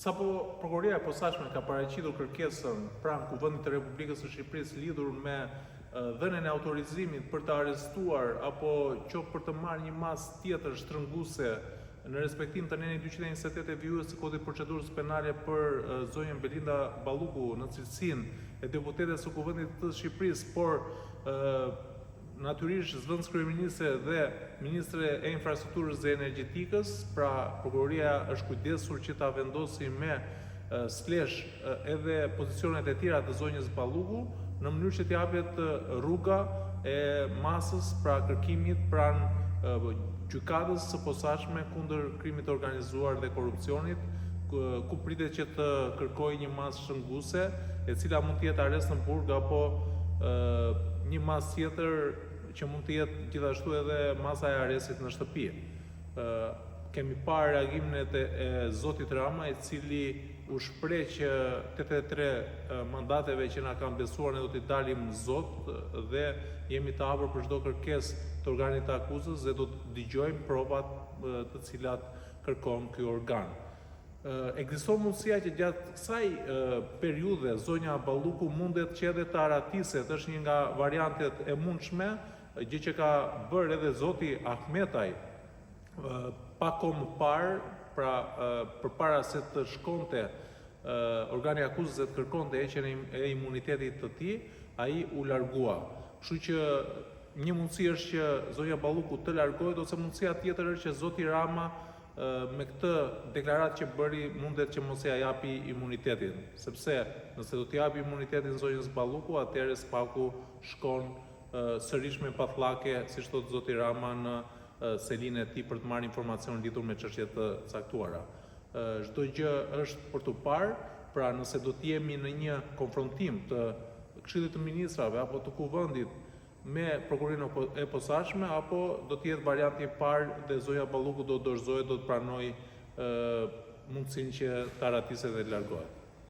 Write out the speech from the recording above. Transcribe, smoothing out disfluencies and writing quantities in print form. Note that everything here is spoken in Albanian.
Sapo Prokuroria e Posaçme ka paraqitur kërkesën pranë Kuvendit të Republikës së Shqipërisë lidhur me dhënien e autorizimit për të arrestuar apo qoftë për të marrë një masë tjetër shtrënguese në respektim të nenit 228 e vijues të Kodit Procedurës Penale për zonjën Belinda Balluku në cilësinë e deputetes së Kuvendit të Shqipërisë, por natyrisht zëvendës kryeministre dhe ministre e infrastrukturës dhe energjetikës, pra prokuroria është kujdesur që ta vendosi me sklesh edhe pozicionet e tjera të zonjës Balluku në mënyrë që t'japet rruga e masës pra kërkimit pranë gjykatës së posaçme kundër krimit të organizuar dhe korrupsionit, ku pritet që të kërkojë një masë shtrënguese, e cila mund të jetë arrest në burg apo një masë tjetër që mund të jetë gjithashtu edhe masa e arrestit në shtëpi. Kemi parë reagimin e zotit Rama, i cili u shpreh që 83 mandateve që na kanë besuar ne do t'i dalim zot dhe jemi të hapur për çdo kërkesë të organit të akuzës dhe do të dëgjojmë provat të cilat kërkon ky organ. Ekziston mundësia që gjatë kësaj periudhe zonja Balluku mundet që edhe të aratiset, është një nga variantet e mundshme, gjë që ka bërë edhe zoti Ahmetaj pa kohë më parë, pra përpara se të shkonte organi i akuzës dhe të kërkonte heqjen e imunitetit të tij, ai u largua. Kështu që një mundësi është që zonja Balluku të largohet, ose mundësia tjetër është që zoti Rama me këtë deklaratë që bëri mundet që mos ia japi imunitetin, sepse nëse do t'i japi imunitetin zonjës Balluku, atëherë spaku shkon sërish me patllake, siç thotë zoti Rama, në selinë e tij për të marrë informacion lidhur me çështje të caktuara. Çdo gjë është për të parë, pra nëse do të jemi në një konfrontim të Këshillit të Ministrave apo të Kuvendit me Prokurorinë e Posaçme, apo do të jetë varianti i parë dhe zonja Balluku do dorëzohet, do të pranojë mundësinë që të aratiset dhe të largohet.